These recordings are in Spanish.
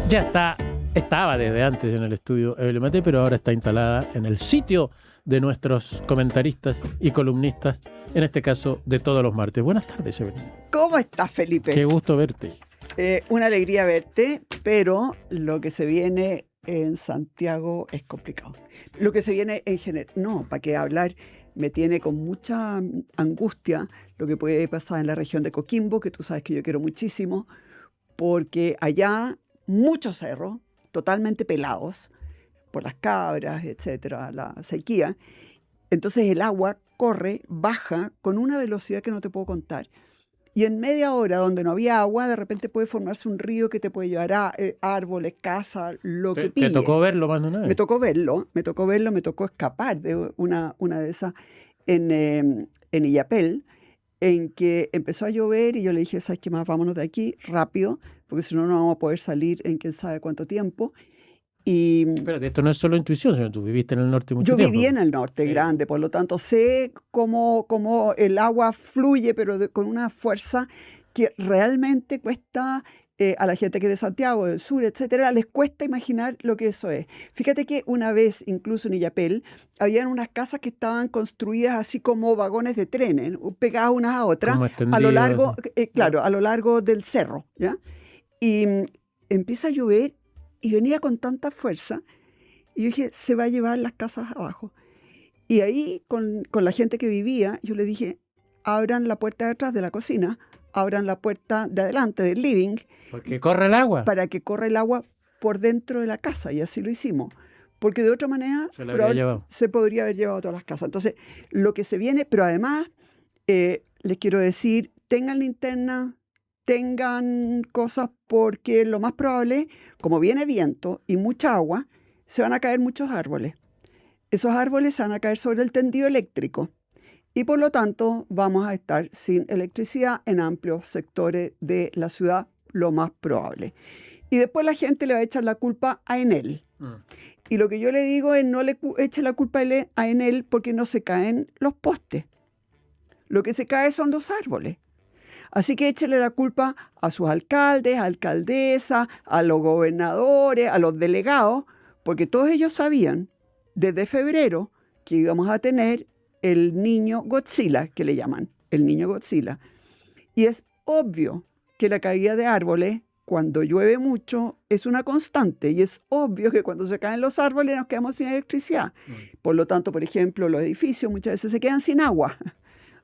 Ya estaba desde antes en el estudio Evelyn Matei, pero ahora está instalada en el sitio de nuestros comentaristas y columnistas, en este caso de todos los martes. Buenas tardes, Evelyn. ¿Cómo estás, Felipe? Qué gusto verte. Una alegría verte, pero lo que se viene en Santiago es complicado. Lo que se viene en general, no, ¿para qué hablar? Me tiene con mucha angustia lo que puede pasar en la región de Coquimbo, que tú sabes que yo quiero muchísimo, porque allá muchos cerros totalmente pelados por las cabras, etcétera, la sequía. Entonces el agua corre, baja con una velocidad que no te puedo contar. Y en media hora, donde no había agua, de repente puede formarse un río que te puede llevar a árboles, casas, lo que pille. ¿Te tocó verlo más de una vez? Me tocó verlo, me tocó escapar de una de esas en Illapel, en que empezó a llover y yo le dije, ¿sabes qué más? Vámonos de aquí rápido, porque si no, no vamos a poder salir en quién sabe cuánto tiempo. Y espérate, esto no es solo intuición, sino tú viviste en el norte mucho tiempo. Yo viví en el norte grande, por lo tanto sé cómo el agua fluye, pero con una fuerza que realmente cuesta a la gente que es de Santiago, del sur, etcétera, les cuesta imaginar lo que eso es. Fíjate que una vez, incluso en Illapel, habían unas casas que estaban construidas así como vagones de trenes, pegadas unas a otras, a lo largo, a lo largo del cerro, ¿ya? Y empieza a llover y venía con tanta fuerza, y yo dije, se va a llevar las casas abajo. Y ahí, con la gente que vivía, yo le dije, abran la puerta de atrás de la cocina, abran la puerta de adelante del living. Porque corre el agua. Para que corra el agua por dentro de la casa, y así lo hicimos. Porque de otra manera se podría haber llevado todas las casas. Entonces, lo que se viene, pero además, les quiero decir, tengan linterna, tengan cosas, porque lo más probable, como viene viento y mucha agua, se van a caer muchos árboles. Esos árboles se van a caer sobre el tendido eléctrico y por lo tanto vamos a estar sin electricidad en amplios sectores de la ciudad, lo más probable. Y después la gente le va a echar la culpa a Enel. Y lo que yo le digo es no le eche la culpa a Enel porque no se caen los postes. Lo que se cae son los árboles. Así que échele la culpa a sus alcaldes, alcaldesas, a los gobernadores, a los delegados, porque todos ellos sabían desde febrero que íbamos a tener el niño Godzilla, que le llaman, el niño Godzilla. Y es obvio que la caída de árboles, cuando llueve mucho, es una constante. Y es obvio que cuando se caen los árboles nos quedamos sin electricidad. Por lo tanto, por ejemplo, los edificios muchas veces se quedan sin agua.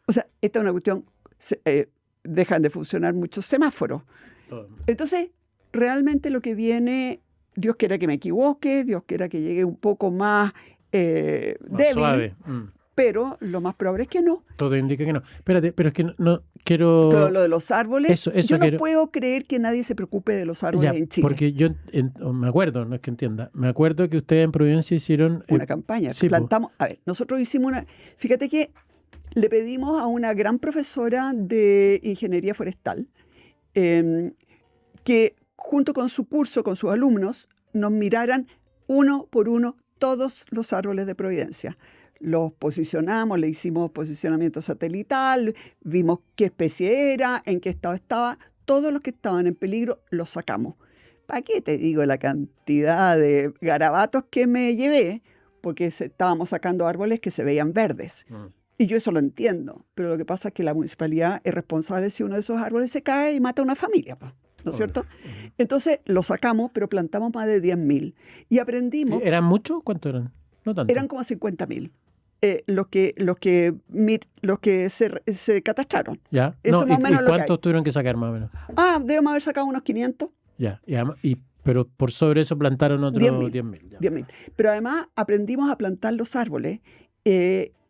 O sea, esta es una cuestión... dejan de funcionar muchos semáforos. Entonces, realmente lo que viene, Dios quiera que me equivoque, Dios quiera que llegue un poco más débil, suave. Pero lo más probable es que no. Todo indica que no. Espérate, pero es que no quiero... Pero lo de los árboles, yo no quiero... puedo creer que nadie se preocupe de los árboles en Chile. Porque yo me acuerdo, no es que entienda, me acuerdo que ustedes en Providencia hicieron... una campaña, sí, plantamos... A ver, nosotros hicimos una... Fíjate que le pedimos a una gran profesora de ingeniería forestal que junto con su curso, con sus alumnos, nos miraran uno por uno todos los árboles de Providencia. Los posicionamos, le hicimos posicionamiento satelital, vimos qué especie era, en qué estado estaba. Todos los que estaban en peligro los sacamos. ¿Para qué te digo la cantidad de garabatos que me llevé? Porque estábamos sacando árboles que se veían verdes. Y yo eso lo entiendo, pero lo que pasa es que la municipalidad es responsable si uno de esos árboles se cae y mata a una familia, ¿no es cierto? Entonces lo sacamos, pero plantamos más de 10.000. Y aprendimos... ¿Eran muchos? ¿Cuántos eran? No tanto. Eran como 50.000. Los que se catastraron. Ya. Eso más o menos ¿y cuántos tuvieron que sacar más o menos? Debemos haber sacado unos 500. Ya. Pero por sobre eso plantaron otros 10.000. 10.000. Pero además aprendimos a plantar los árboles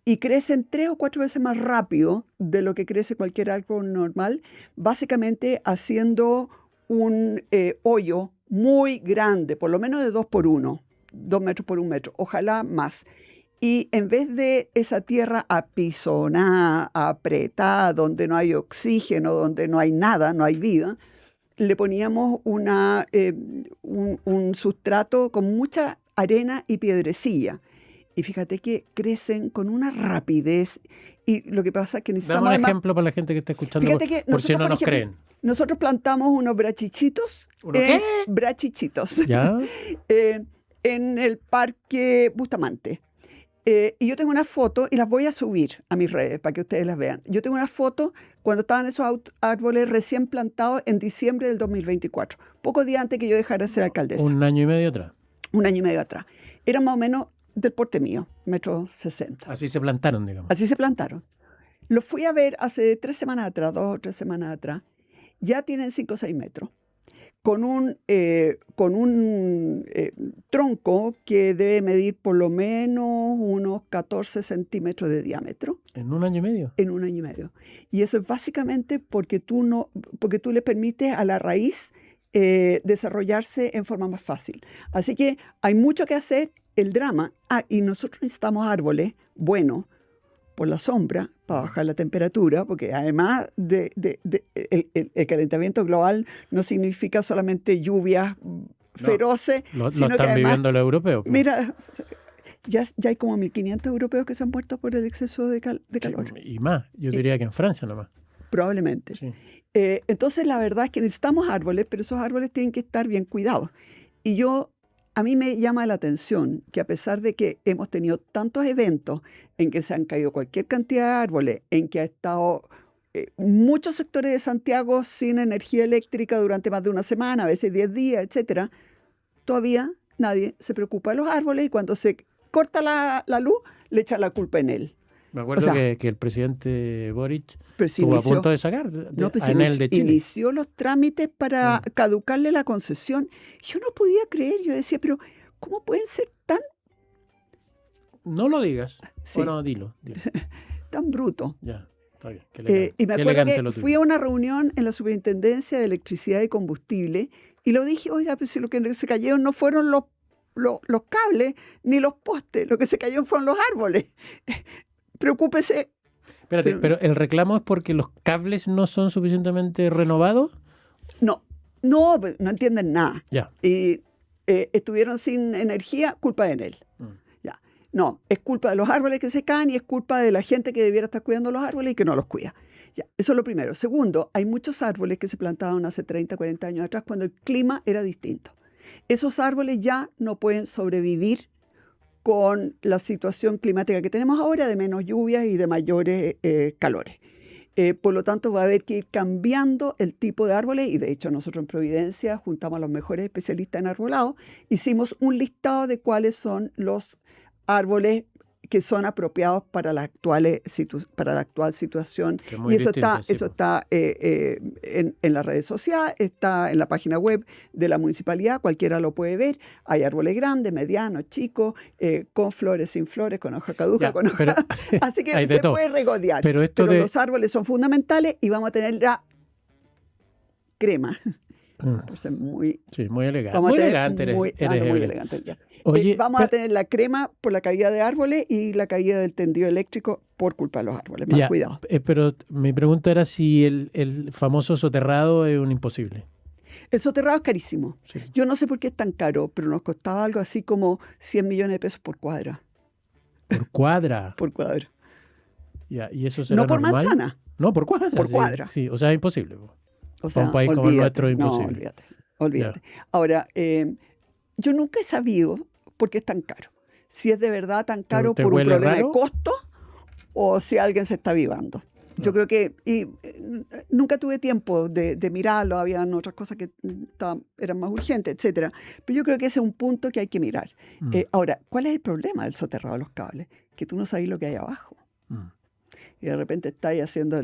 y crecen 3 o 4 veces más rápido de lo que crece cualquier árbol normal, básicamente haciendo un hoyo muy grande, por lo menos de 2 por 1, 2 metros por 1 metro, ojalá más. Y en vez de esa tierra apisonada, apretada, donde no hay oxígeno, donde no hay nada, no hay vida, le poníamos un sustrato con mucha arena y piedrecilla. Y fíjate que crecen con una rapidez. Y lo que pasa es que necesitamos... Dame un ejemplo para la gente que está escuchando, por si no nos creen. Nosotros plantamos unos brachichitos. ¿Qué? Brachichitos. ¿Ya? En el Parque Bustamante. Y yo tengo una foto y las voy a subir a mis redes para que ustedes las vean. Yo tengo una foto cuando estaban esos árboles recién plantados en diciembre del 2024, pocos días antes que yo dejara de ser alcaldesa. Un año y medio atrás. Un año y medio atrás. Eran más o menos del porte mío, 1,60 m. Así se plantaron, digamos. Así se plantaron. Los fui a ver hace 3 semanas atrás, 2 o 3 semanas atrás. Ya tienen 5 o 6 metros. Con un tronco que debe medir por lo menos unos 14 centímetros de diámetro. ¿En un año y medio? En un año y medio. Y eso es básicamente porque tú le permites a la raíz desarrollarse en forma más fácil. Así que hay mucho que hacer. El drama, y nosotros necesitamos árboles buenos por la sombra para bajar la temperatura, porque además el calentamiento global no significa solamente lluvias feroces, lo sino están que además, viviendo los europeos. Pues. Mira, ya hay como 1.500 europeos que se han muerto por el exceso de calor. Sí, y más, yo diría que en Francia nomás. Probablemente. Sí. Entonces la verdad es que necesitamos árboles, pero esos árboles tienen que estar bien cuidados. Y a mí me llama la atención que a pesar de que hemos tenido tantos eventos en que se han caído cualquier cantidad de árboles, en que ha estado muchos sectores de Santiago sin energía eléctrica durante más de una semana, a veces 10 días, etcétera, todavía nadie se preocupa de los árboles y cuando se corta la luz, le echa la culpa en él. Me acuerdo que el presidente Boric estuvo a punto de sacar a Enel de Chile. Inició los trámites para caducarle la concesión. Yo no podía creer, yo decía, pero ¿cómo pueden ser tan... No lo digas, sí. Bueno, dilo. Tan bruto. Ya, está bien. Y me acuerdo que fui a una reunión en la Superintendencia de Electricidad y Combustible y lo dije, oiga, pues si lo que se cayeron no fueron los cables ni los postes, lo que se cayeron fueron los árboles. Preocúpese. Espérate, pero ¿el reclamo es porque los cables no son suficientemente renovados? No entienden nada. Ya. Y estuvieron sin energía, culpa de él. Ya. No, es culpa de los árboles que se caen y es culpa de la gente que debiera estar cuidando los árboles y que no los cuida. Ya. Eso es lo primero. Segundo, hay muchos árboles que se plantaron hace 30, 40 años atrás cuando el clima era distinto. Esos árboles ya no pueden sobrevivir con la situación climática que tenemos ahora de menos lluvias y de mayores calores. Por lo tanto, va a haber que ir cambiando el tipo de árboles y de hecho nosotros en Providencia juntamos a los mejores especialistas en arbolado, hicimos un listado de cuáles son los árboles que son apropiados para la actual situación. Y eso está en las redes sociales, está en la página web de la municipalidad, cualquiera lo puede ver. Hay árboles grandes, medianos, chicos, con flores, sin flores, con hoja caduca, con hoja. Así que se puede regodear. Pero los árboles son fundamentales y vamos a tener la crema. Entonces, muy elegante. Muy elegante muy elegante. Ya. Oye, vamos a tener la crema por la caída de árboles y la caída del tendido eléctrico por culpa de los árboles. Más cuidado. Pero mi pregunta era si el famoso soterrado es un imposible. El soterrado es carísimo. Sí. Yo no sé por qué es tan caro, pero nos costaba algo así como 100 millones de pesos por cuadra. ¿Por cuadra? Por cuadra. Ya, ¿y eso será no por normal? manzana. No, por cuadra. Por cuadra. Sí, o sea, es imposible. O sea, para un país como el nuestro es imposible. No, olvídate. Ahora, yo nunca he sabido por qué es tan caro. Si es de verdad tan caro por un problema de costo o si alguien se está avivando. Yo creo que nunca tuve tiempo de mirarlo, habían otras cosas que eran más urgentes, etcétera. Pero yo creo que ese es un punto que hay que mirar. Ahora, ¿cuál es el problema del soterrado de los cables? Que tú no sabes lo que hay abajo. Y de repente estáis haciendo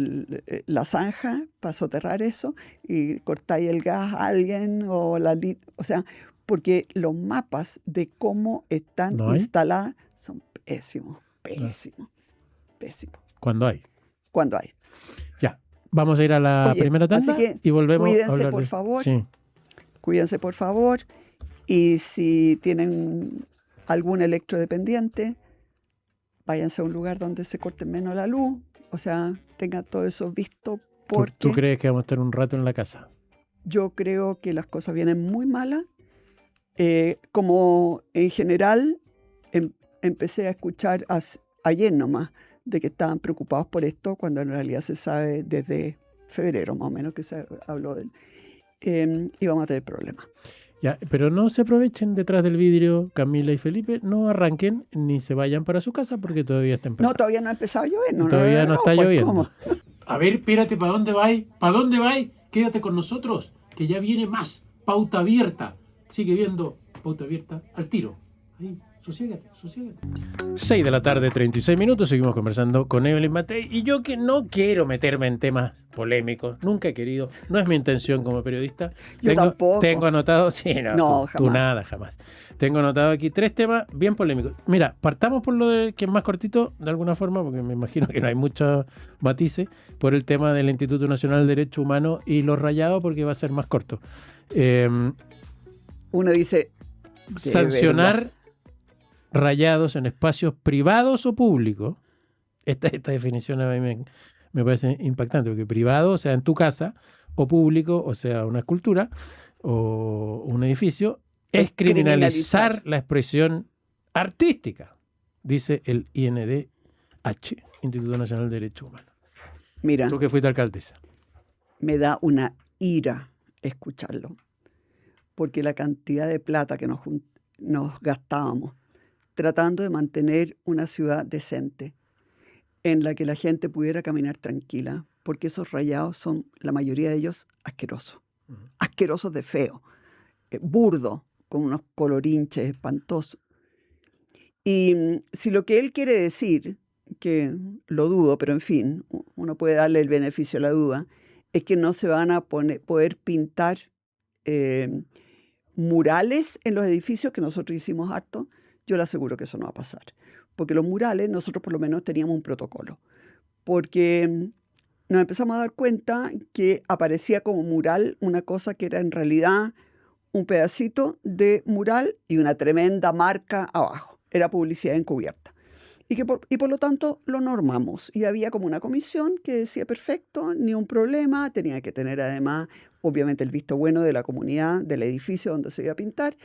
la zanja para soterrar eso y cortáis el gas a alguien o sea, porque los mapas de cómo están instaladas son pésimos. ¿Cuándo hay? Cuando hay. Ya, vamos a ir a la primera tanda y volvemos cuídense, a hablar por favor. Sí. Cuídense, por favor. Y si tienen algún electrodependiente, váyanse a un lugar donde se corte menos la luz. O sea, tengan todo eso visto. Porque ¿Tú crees que vamos a estar un rato en la casa? Yo creo que las cosas vienen muy malas. Como en general, empecé a escuchar ayer nomás de que estaban preocupados por esto, cuando en realidad se sabe desde febrero más o menos que se habló de él, y vamos a tener problemas. Ya, pero no se aprovechen detrás del vidrio, Camila y Felipe, no arranquen ni se vayan para su casa porque todavía está temprano. No, todavía no ha empezado a llover. Todavía no está pues, lloviendo. ¿cómo? A ver, espérate, ¿para dónde vais? ¿Para dónde vais? Quédate con nosotros, que ya viene más. Pauta Abierta. Sigue viendo Pauta Abierta al tiro. Ahí, sosiégate. 6 de la tarde, 36 minutos. Seguimos conversando con Evelyn Matei. Y yo que no quiero meterme en temas polémicos. Nunca he querido. No es mi intención como periodista. Yo tampoco. Tengo anotado... Sí, no, tú nada, jamás. Tengo anotado aquí 3 temas bien polémicos. Mira, partamos por lo que es más cortito, de alguna forma, porque me imagino que no hay muchos matices, por el tema del Instituto Nacional de Derechos Humanos y los rayados, porque va a ser más corto. Uno dice... Sancionar rayados en espacios privados o públicos. Esta definición a mí me parece impactante, porque privado, o sea, en tu casa, o público, o sea, una escultura o un edificio, es criminalizar la expresión artística, dice el INDH, Instituto Nacional de Derechos Humanos. Mira, tú que fuiste alcaldesa. Me da una ira escucharlo, porque la cantidad de plata que nos gastábamos tratando de mantener una ciudad decente en la que la gente pudiera caminar tranquila, porque esos rayados son, la mayoría de ellos, asquerosos. Asquerosos de feo, burdos, con unos colorinches espantosos. Y si lo que él quiere decir, que lo dudo, pero en fin, uno puede darle el beneficio a la duda, es que no se van a poder pintar murales en los edificios, que nosotros hicimos harto. Yo le aseguro que eso no va a pasar. Porque los murales, nosotros por lo menos teníamos un protocolo. Porque nos empezamos a dar cuenta que aparecía como mural una cosa que era en realidad un pedacito de mural y una tremenda marca abajo. Era publicidad encubierta. Y por lo tanto lo normamos. Y había como una comisión que decía, perfecto, ni un problema. Tenía que tener además, obviamente, el visto bueno de la comunidad, del edificio donde se iba a pintar.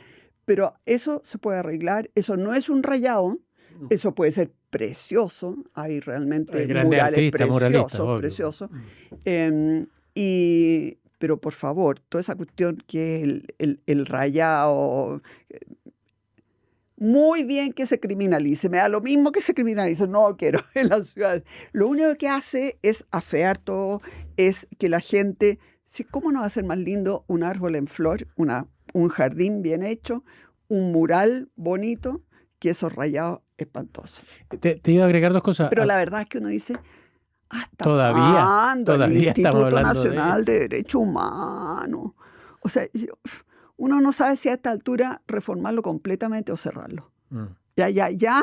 Pero eso se puede arreglar. Eso no es un rayado. Eso puede ser precioso. Hay realmente murales preciosos. Pero por favor, toda esa cuestión que es el rayado... Muy bien que se criminalice, me da lo mismo que se criminalice, no quiero en las ciudades. Lo único que hace es afear todo, es que la gente, ¿cómo no va a ser más lindo un árbol en flor, un jardín bien hecho, un mural bonito, que esos rayados espantosos? Te iba a agregar 2 cosas. Pero la verdad es que uno dice, todavía el Instituto Nacional de Derechos Humanos. O sea, uno no sabe si a esta altura reformarlo completamente o cerrarlo. Ya,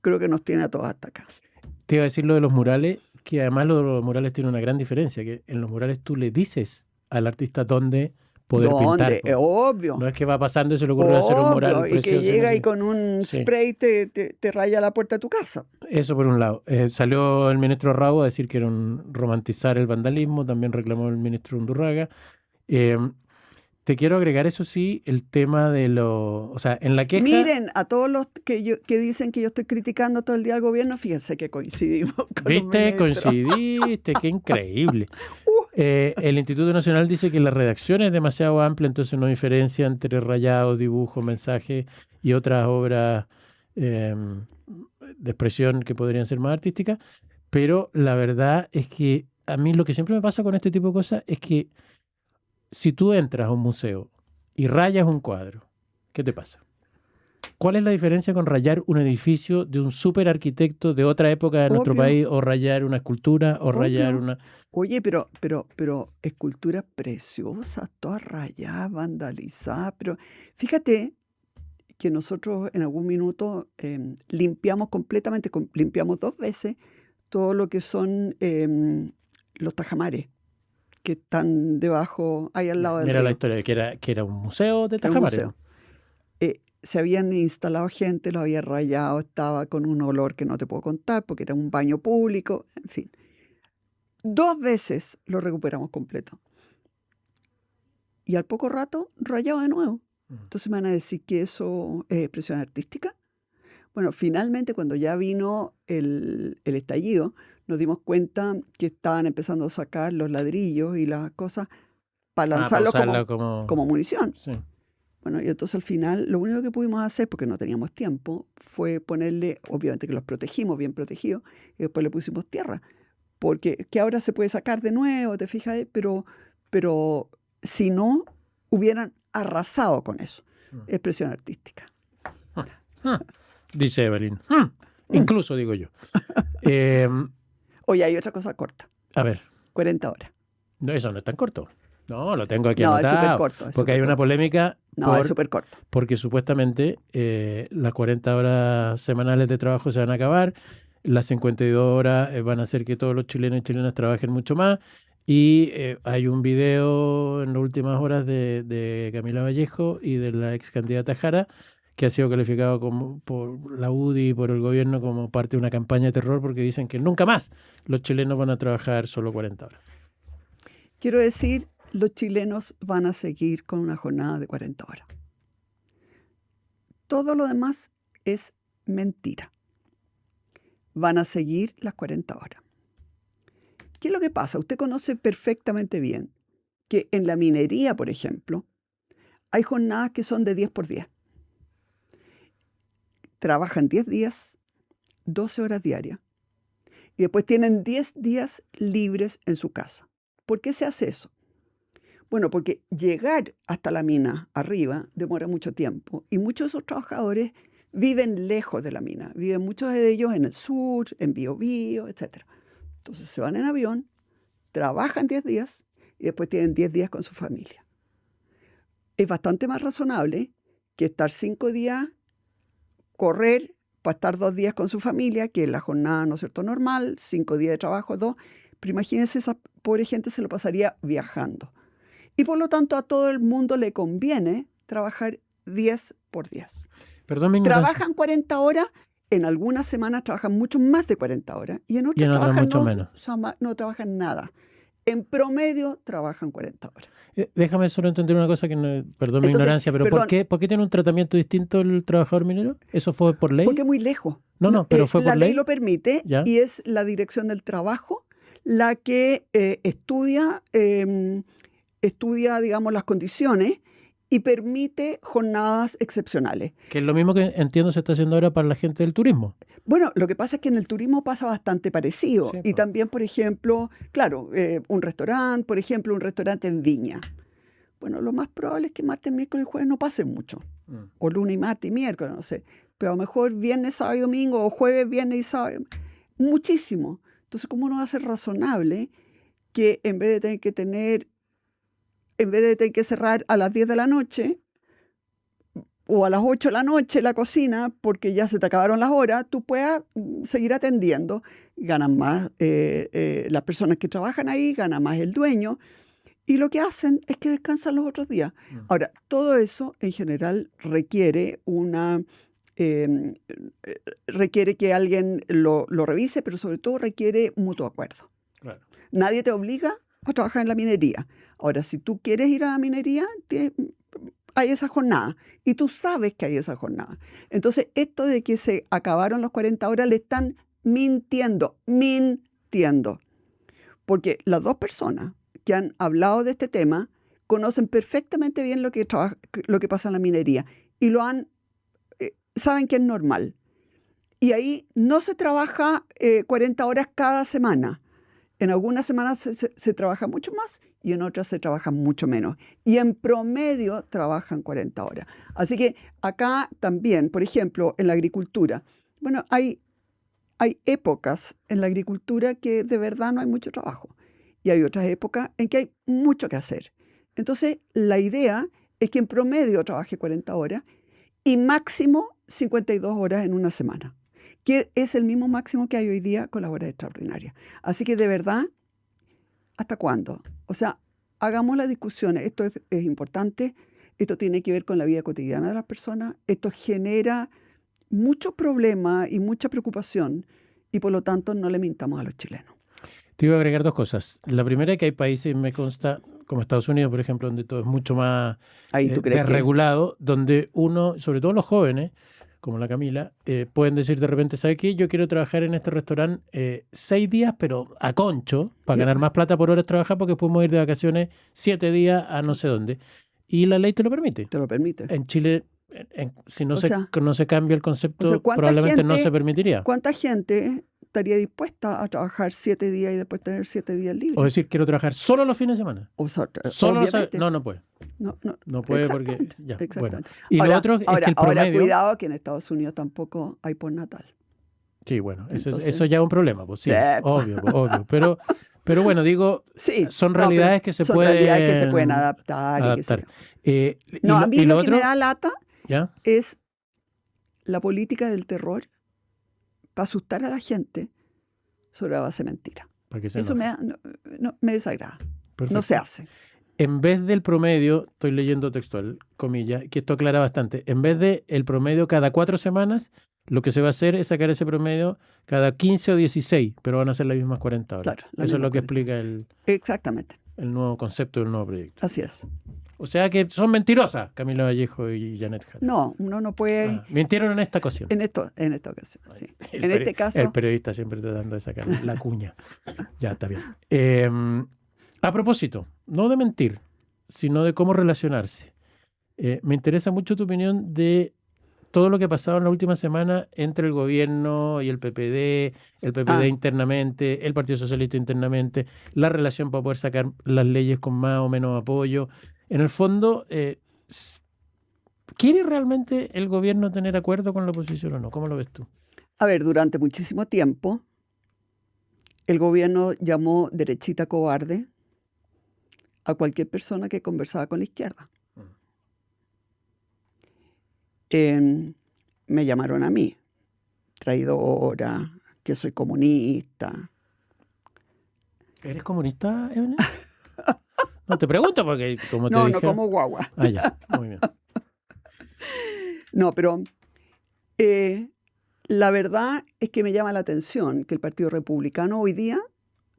creo que nos tiene a todos hasta acá. Te iba a decir lo de los murales, que además lo de los murales tiene una gran diferencia, que en los murales tú le dices al artista dónde poder pintar. Es obvio. No es que va pasando y se le ocurre hacer un mural y que llega y con un spray te raya la puerta de tu casa. Eso por un lado. Salió el ministro Raúl a decir que era romantizar el vandalismo, también reclamó el ministro Undurraga. Te quiero agregar, eso sí, el tema de o sea, en la queja... Miren, a todos los que dicen que yo estoy criticando todo el día al gobierno, fíjense que coincidimos con ¿Viste? Coincidiste, qué increíble. El Instituto Nacional dice que la redacción es demasiado amplia, entonces no diferencia entre rayados, dibujos, mensajes y otras obras de expresión que podrían ser más artísticas, pero la verdad es que a mí lo que siempre me pasa con este tipo de cosas es que si tú entras a un museo y rayas un cuadro, ¿qué te pasa? ¿Cuál es la diferencia con rayar un edificio de un súper arquitecto de otra época de nuestro país, o rayar una escultura, o rayar una... Oye, pero esculturas preciosas, todas rayadas, vandalizadas, pero fíjate que nosotros en algún minuto limpiamos completamente, limpiamos 2 veces todo lo que son los tajamares que están debajo, ahí al lado del Mira río. La historia, que era un museo de tajamares. Se habían instalado gente, lo había rayado, estaba con un olor que no te puedo contar porque era un baño público, en fin. 2 veces lo recuperamos completo. Y al poco rato, rayado de nuevo. Entonces me van a decir que eso es expresión artística. Bueno, finalmente cuando ya vino el estallido, nos dimos cuenta que estaban empezando a sacar los ladrillos y las cosas para lanzarlo como munición. Sí. Bueno, y entonces al final lo único que pudimos hacer, porque no teníamos tiempo, fue ponerle, obviamente que los protegimos, bien protegidos, y después le pusimos tierra. Porque que ahora se puede sacar de nuevo, te fijas, pero si no, hubieran arrasado con eso. Expresión artística. Dice Evelyn. Incluso, digo yo. Oye, hay otra cosa corta. A ver. 40 horas. No, eso no es tan corto. No, lo tengo aquí anotado. Es súper corto. Porque hay una polémica. Es súper corto. Porque supuestamente las 40 horas semanales de trabajo se van a acabar, las 52 horas van a hacer que todos los chilenos y chilenas trabajen mucho más, y hay un video en las últimas horas de Camila Vallejo y de la ex candidata Jara, que ha sido calificado por la UDI y por el gobierno como parte de una campaña de terror, porque dicen que nunca más los chilenos van a trabajar solo 40 horas. Quiero decir, los chilenos van a seguir con una jornada de 40 horas. Todo lo demás es mentira. Van a seguir las 40 horas. ¿Qué es lo que pasa? Usted conoce perfectamente bien que en la minería, por ejemplo, hay jornadas que son de 10 por 10. Trabajan 10 días, 12 horas diarias, y después tienen 10 días libres en su casa. ¿Por qué se hace eso? Bueno, porque llegar hasta la mina arriba demora mucho tiempo y muchos de esos trabajadores viven lejos de la mina. Viven muchos de ellos en el sur, en Biobío, etc. Entonces se van en avión, trabajan 10 días y después tienen 10 días con su familia. Es bastante más razonable que estar 5 días, correr para estar 2 días con su familia, que es la jornada, ¿no es cierto?, normal, 5 días de trabajo, 2. Pero imagínense, esa pobre gente se lo pasaría viajando. Y por lo tanto a todo el mundo le conviene trabajar 10 por 10. Trabajan 40 horas, en algunas semanas trabajan mucho más de 40 horas y en otras trabajan mucho menos. No trabajan nada. En promedio trabajan 40 horas. Déjame solo entender una cosa, perdón mi ignorancia, pero ¿por qué tiene un tratamiento distinto el trabajador minero? ¿Eso fue por ley? Porque es muy lejos. Pero fue por ley. La ley lo permite. ¿Ya? Y es la Dirección del Trabajo la que estudia, digamos, las condiciones y permite jornadas excepcionales. Que es lo mismo que entiendo se está haciendo ahora para la gente del turismo. Bueno, lo que pasa es que en el turismo pasa bastante parecido. Sí, y también, por ejemplo, claro, un restaurante en Viña. Bueno, lo más probable es que martes, miércoles y jueves no pase mucho. O lunes y martes y miércoles, no sé. Pero a lo mejor viernes, sábado y domingo, o jueves, viernes y sábado. Muchísimo. Entonces, ¿cómo no va a ser razonable que en vez de tener que cerrar a las 10 de la noche o a las 8 de la noche la cocina porque ya se te acabaron las horas, tú puedas seguir atendiendo? Ganan más las personas que trabajan ahí, gana más el dueño, y lo que hacen es que descansan los otros días. Ahora, todo eso en general requiere requiere que alguien lo revise, pero sobre todo requiere mutuo acuerdo. Claro. Nadie te obliga a trabajar en la minería. Ahora, si tú quieres ir a la minería, hay esa jornada. Y tú sabes que hay esa jornada. Entonces, esto de que se acabaron las 40 horas le están mintiendo. Porque las dos personas que han hablado de este tema conocen perfectamente bien lo que pasa en la minería. Y saben que es normal. Y ahí no se trabaja 40 horas cada semana. En algunas semanas se trabaja mucho más y en otras se trabaja mucho menos. Y en promedio trabajan 40 horas. Así que acá también, por ejemplo, en la agricultura, bueno, hay épocas en la agricultura que de verdad no hay mucho trabajo. Y hay otras épocas en que hay mucho que hacer. Entonces, la idea es que en promedio trabaje 40 horas y máximo 52 horas en una semana, que es el mismo máximo que hay hoy día con las horas extraordinarias. Así que de verdad, ¿hasta cuándo? O sea, hagamos las discusiones. Esto es importante, esto tiene que ver con la vida cotidiana de las personas, esto genera muchos problemas y mucha preocupación y por lo tanto no le mintamos a los chilenos. Te iba a agregar 2 cosas. La primera es que hay países, me consta, como Estados Unidos, por ejemplo, donde todo es mucho más desregulado, donde uno, sobre todo los jóvenes, como la Camila, pueden decir de repente, ¿sabe qué? Yo quiero trabajar en este restaurante 6 días, pero a concho, para ganar más plata por horas trabajar, porque podemos ir de vacaciones 7 días a no sé dónde. Y la ley te lo permite. Te lo permite. En Chile, si no se cambia el concepto, probablemente no se permitiría. ¿Cuánta gente estaría dispuesta a trabajar 7 días y después tener 7 días libres? O decir, quiero trabajar solo los fines de semana. No puede. No puede porque ya. Bueno. Y lo otro es que el promedio... Ahora, cuidado que en Estados Unidos tampoco hay postnatal. Sí, bueno, eso ya es un problema, pues sí, obvio. Pero bueno, digo, son realidades que se pueden adaptar. A mí lo que me da lata es la política del terror para asustar a la gente sobre la base de mentira. Eso me desagrada. Perfecto. No se hace. En vez del promedio, estoy leyendo textual, comillas, que esto aclara bastante, en vez de el promedio cada 4 semanas, lo que se va a hacer es sacar ese promedio cada 15 o 16, pero van a ser las mismas 40 horas. Claro, eso es lo que explica exactamente el nuevo concepto del nuevo proyecto. Así es. O sea que son mentirosas Camila Vallejo y Janet Jara. No, uno no puede... mintieron en esta ocasión. En esta ocasión, sí. En este caso... El periodista siempre tratando de sacar la cuña. Ya, está bien. A propósito, no de mentir, sino de cómo relacionarse. Me interesa mucho tu opinión de todo lo que ha pasado en la última semana entre el gobierno y el PPD internamente, el Partido Socialista internamente, la relación para poder sacar las leyes con más o menos apoyo. En el fondo, ¿quiere realmente el gobierno tener acuerdo con la oposición o no? ¿Cómo lo ves tú? A ver, durante muchísimo tiempo, el gobierno llamó derechita cobarde a cualquier persona que conversaba con la izquierda. Me llamaron a mí, traidora, que soy comunista. ¿Eres comunista, Evelyn? No te pregunto porque como te dije... No como guagua. Ya, muy bien. No, pero la verdad es que me llama la atención que el Partido Republicano hoy día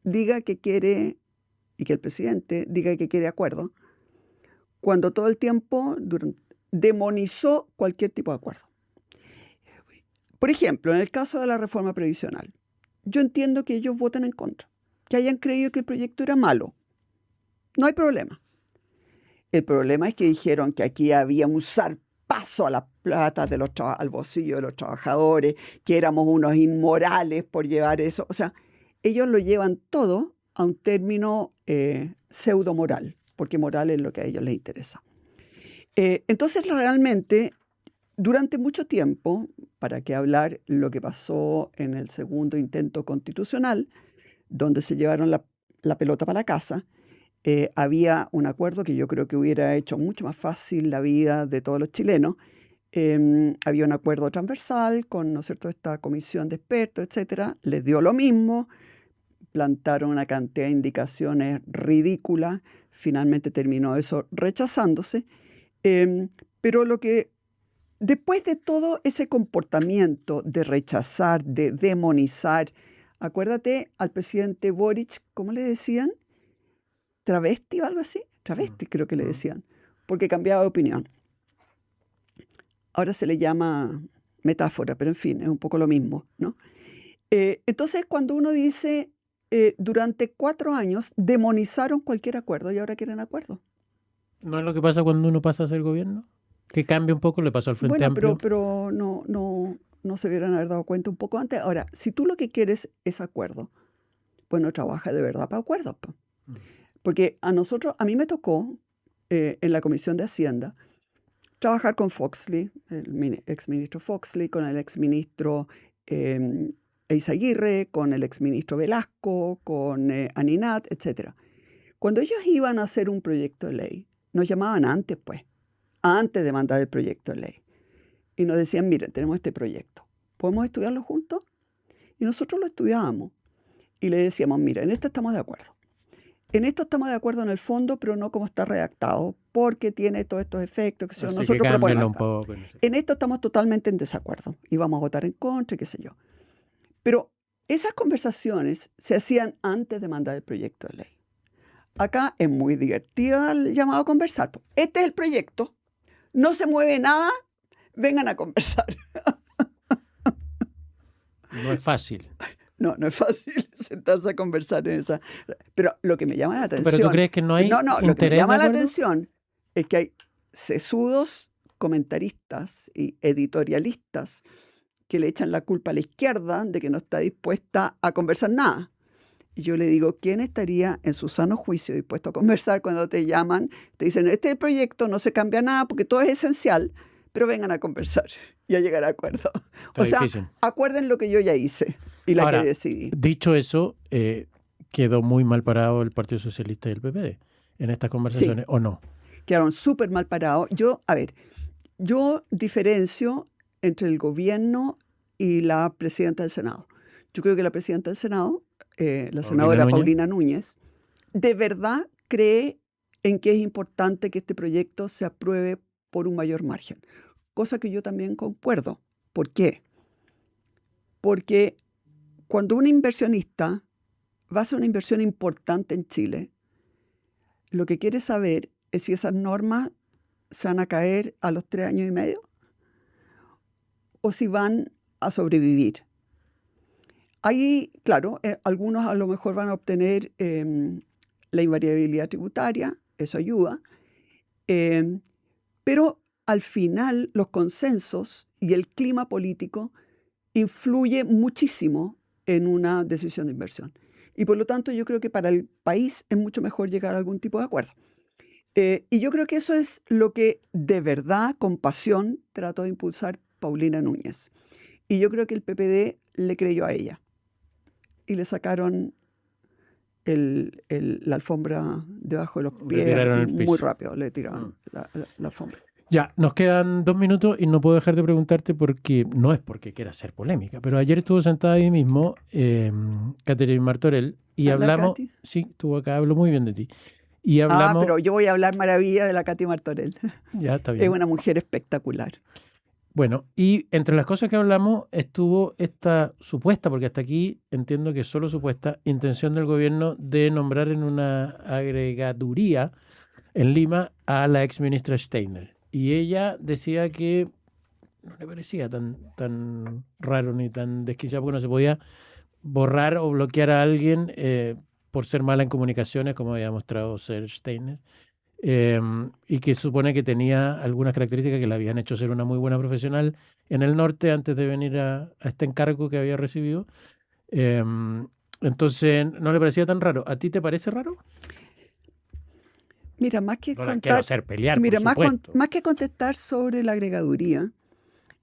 diga que quiere, y que el presidente diga que quiere acuerdo, cuando todo el tiempo demonizó cualquier tipo de acuerdo. Por ejemplo, en el caso de la reforma previsional, yo entiendo que ellos voten en contra, que hayan creído que el proyecto era malo. No hay problema. El problema es que dijeron que aquí había un zarpazo a la plata al bolsillo de los trabajadores, que éramos unos inmorales por llevar eso. O sea, ellos lo llevan todo a un término pseudo-moral, porque moral es lo que a ellos les interesa. Entonces, realmente, durante mucho tiempo, para qué hablar lo que pasó en el segundo intento constitucional, donde se llevaron la pelota para la casa, había un acuerdo que yo creo que hubiera hecho mucho más fácil la vida de todos los chilenos. Había un acuerdo transversal con, ¿no es cierto?, esta comisión de expertos, etcétera. Les dio lo mismo, plantaron una cantidad de indicaciones ridículas, finalmente terminó eso rechazándose. Pero después de todo ese comportamiento de rechazar, de demonizar, acuérdate al presidente Boric, ¿cómo le decían? ¿Travesti o algo así? Travesti creo que le decían, porque cambiaba de opinión. Ahora se le llama metáfora, pero en fin, es un poco lo mismo, ¿no? Entonces, cuando uno dice, durante 4 años demonizaron cualquier acuerdo y ahora quieren acuerdo. ¿No es lo que pasa cuando uno pasa a ser gobierno? Que cambia un poco, le pasó al Frente Amplio. Pero no se hubieran haber dado cuenta un poco antes. Ahora, si tú lo que quieres es acuerdo, bueno, trabaja de verdad para acuerdos. Porque a mí me tocó, en la Comisión de Hacienda, trabajar con Foxley, el exministro Foxley, con el exministro Eizaguirre, con el exministro Velasco, con Aninat, etc. Cuando ellos iban a hacer un proyecto de ley, nos llamaban antes de mandar el proyecto de ley. Y nos decían, miren, tenemos este proyecto, ¿podemos estudiarlo juntos? Y nosotros lo estudiábamos. Y le decíamos, mira, en esto estamos de acuerdo. En esto estamos de acuerdo en el fondo, pero no como está redactado, porque tiene todos estos efectos que nosotros proponemos. En esto estamos totalmente en desacuerdo y vamos a votar en contra, qué sé yo. Pero esas conversaciones se hacían antes de mandar el proyecto de ley. Acá es muy divertido el llamado a conversar. Este es el proyecto, no se mueve nada, vengan a conversar. No es fácil. No es fácil sentarse a conversar en esa. Pero lo que me llama la atención... ¿Pero tú crees que no hay interés? Lo que me llama la atención es que hay sesudos comentaristas y editorialistas que le echan la culpa a la izquierda de que no está dispuesta a conversar nada. Y yo le digo, ¿quién estaría en su sano juicio dispuesto a conversar cuando te llaman? Te dicen, este es el proyecto, no se cambia nada porque todo es esencial, pero vengan a conversar y a llegar a acuerdo. Está difícil. Sea, acuerden lo que yo ya hice y la que decidí. Dicho eso, quedó muy mal parado el Partido Socialista y el PPD en estas conversaciones, ¿o no? Quedaron súper mal parados. Yo diferencio entre el gobierno y la presidenta del Senado. Yo creo que la presidenta del Senado, la senadora Paulina Núñez, de verdad cree en que es importante que este proyecto se apruebe por un mayor margen. Cosa que yo también concuerdo. ¿Por qué? Porque cuando un inversionista va a hacer una inversión importante en Chile, lo que quiere saber es si esas normas se van a caer a los 3 años y medio o si van a sobrevivir. Ahí, claro, algunos a lo mejor van a obtener la invariabilidad tributaria, eso ayuda, pero al final los consensos y el clima político influye muchísimo en una decisión de inversión. Y por lo tanto yo creo que para el país es mucho mejor llegar a algún tipo de acuerdo. Y yo creo que eso es lo que de verdad, con pasión, trató de impulsar Paulina Núñez. Y yo creo que el PPD le creyó a ella. Y le sacaron la alfombra debajo de los pies muy rápido. Le tiraron la alfombra. Ya, nos quedan 2 minutos y no puedo dejar de preguntarte porque, no es porque quiera hacer polémica, pero ayer estuvo sentada ahí mismo Catherine Martorell y hablamos... Katy? Sí, estuvo acá, habló muy bien de ti. Y hablamos... pero yo voy a hablar maravilla de la Katy Martorell. Ya, está bien. Es una mujer espectacular. Bueno, y entre las cosas que hablamos estuvo esta supuesta, porque hasta aquí entiendo que es solo supuesta, intención del gobierno de nombrar en una agregaduría en Lima a la exministra Steiner. Y ella decía que no le parecía tan raro ni tan desquiciado, porque no se podía borrar o bloquear a alguien por ser mala en comunicaciones, como había mostrado ser Steiner. Y que supone que tenía algunas características que le habían hecho ser una muy buena profesional en el norte antes de venir a este encargo que había recibido. Entonces, no le parecía tan raro. ¿A ti te parece raro? Mira, más que más que contestar sobre la agregaduría,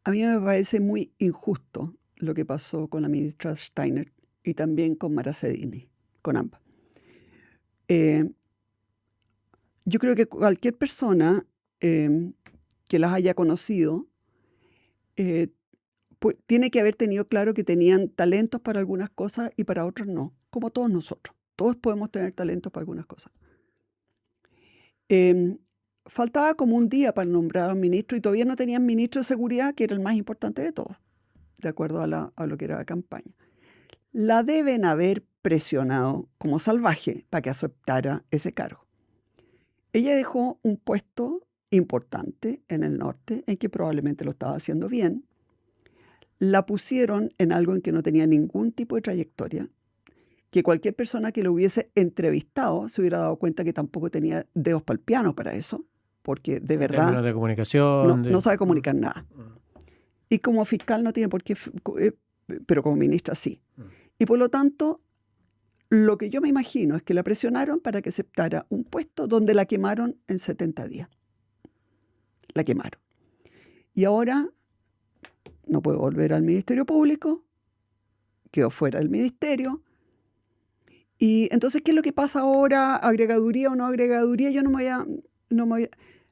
a mí me parece muy injusto lo que pasó con la ministra Steiner y también con Mara Cedini, con ambas. Yo creo que cualquier persona que las haya conocido pues, tiene que haber tenido claro que tenían talentos para algunas cosas y para otras no, como todos nosotros. Todos podemos tener talentos para algunas cosas. Faltaba como un día para nombrar a un ministro y todavía no tenían ministro de seguridad, que era el más importante de todos, de acuerdo a lo que era la campaña. La deben haber presionado como salvaje para que aceptara ese cargo. Ella dejó un puesto importante en el norte, en que probablemente lo estaba haciendo bien. La pusieron en algo en que no tenía ningún tipo de trayectoria, que cualquier persona que lo hubiese entrevistado se hubiera dado cuenta que tampoco tenía dedos para el piano para eso, porque de verdad términos de comunicación, no sabe comunicar nada. Y como fiscal no tiene por qué, pero como ministra sí. Y por lo tanto, lo que yo me imagino es que la presionaron para que aceptara un puesto donde la quemaron en 70 días. La quemaron. Y ahora no puede volver al Ministerio Público, quedó fuera del ministerio. Y entonces, ¿qué es lo que pasa ahora? ¿Agregaduría o no agregaduría? Yo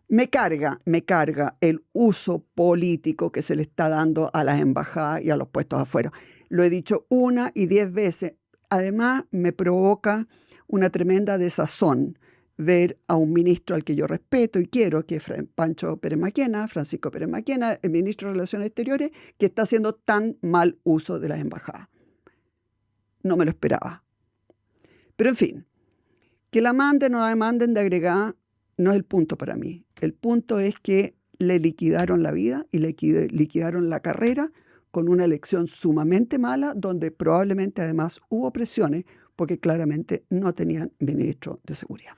me carga el uso político que se le está dando a las embajadas y a los puestos afuera. Lo he dicho 1 y 10 veces. Además, me provoca una tremenda desazón ver a un ministro al que yo respeto y quiero, que es Francisco Pérez Maquena, el ministro de Relaciones Exteriores, que está haciendo tan mal uso de las embajadas. No me lo esperaba. Pero en fin, que la manden o la manden de agregada no es el punto para mí. El punto es que le liquidaron la vida y le liquidaron la carrera con una elección sumamente mala, donde probablemente además hubo presiones, porque claramente no tenían ministro de seguridad.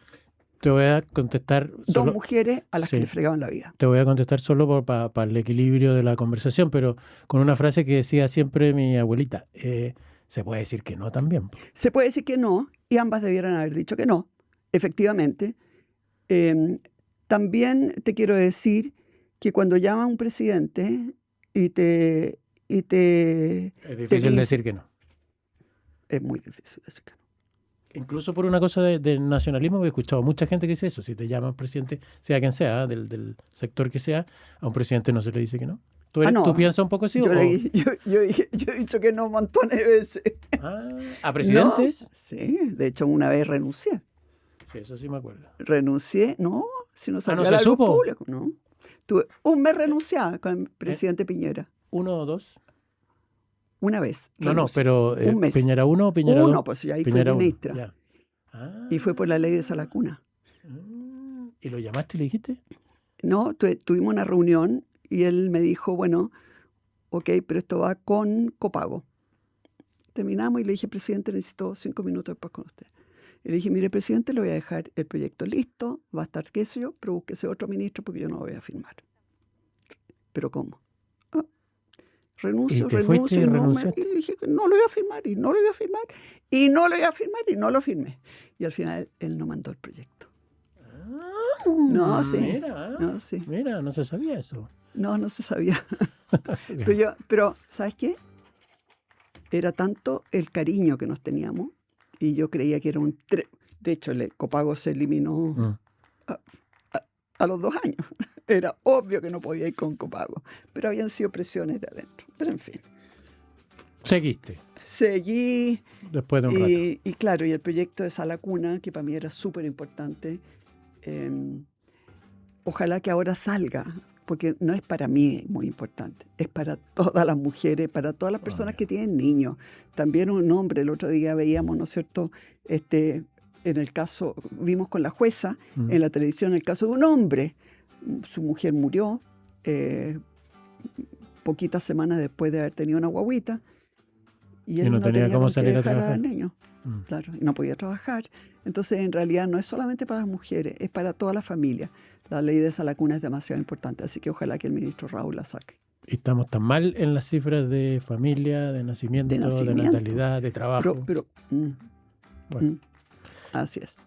Te voy a contestar... Dos mujeres a las que le fregaban la vida. Te voy a contestar solo para el equilibrio de la conversación, pero con una frase que decía siempre mi abuelita. Se puede decir que no también. Se puede decir que no, y ambas debieran haber dicho que no, efectivamente. También te quiero decir que cuando llama a un presidente y te es difícil decir que no. Es muy difícil decir que no. Incluso por una cosa de nacionalismo, he escuchado mucha gente que dice eso. Si te llaman presidente, sea quien sea, del sector que sea, a un presidente no se le dice que no. ¿Tú piensas un poco así? Yo he dicho que no montones de veces. ¿A presidentes? No, sí, de hecho una vez renuncié. Sí, eso sí me acuerdo. Renuncié, si no sabía ¿no se supo? Público, no. Tuve un mes renunciada con el presidente Piñera. ¿1 o 2? Una vez. No, pero ¿Piñera 1 o Piñera 2? Uno, pues ahí Piñera fue ministra. Ya. Y fue por la ley de Salacuna. ¿Y lo llamaste y le dijiste? No, tuvimos una reunión y él me dijo, bueno, ok, pero esto va con copago. Terminamos y le dije, presidente, necesito 5 minutos después con usted. Y le dije, mire, presidente, le voy a dejar el proyecto listo, va a estar qué sé yo, pero búsquese otro ministro porque yo no voy a firmar. ¿Pero cómo? Renuncio. Y le dije que no lo iba a firmar, y no lo iba a firmar, y no lo iba a firmar, y no lo firmé. Y al final él no mandó el proyecto. No, sí. Mira, no se sabía eso. No se sabía. pero, ¿sabes qué? Era tanto el cariño que nos teníamos, y yo creía que era de hecho, el copago se eliminó a los 2 años. Era obvio que no podía ir con copago, pero habían sido presiones de adentro. Pero en fin. Seguiste. Seguí. Después de un rato. Y claro, y el proyecto de Salacuna, que para mí era súper importante, ojalá que ahora salga, porque no es para mí muy importante, es para todas las mujeres, para todas las personas que tienen niños. También un hombre, el otro día veíamos, ¿no es cierto?, en el caso, vimos con la jueza en la televisión el caso de un hombre. Su mujer murió poquitas semanas después de haber tenido una guagüita y él no tenía cómo salir a trabajar al niño. Claro, y no podía trabajar. Entonces, en realidad, no es solamente para las mujeres, es para toda la familia. La ley de Salacuna es demasiado importante, así que ojalá que el ministro Raúl la saque. Y estamos tan mal en las cifras de familia, de nacimiento, de natalidad, de trabajo. Bueno. Así es.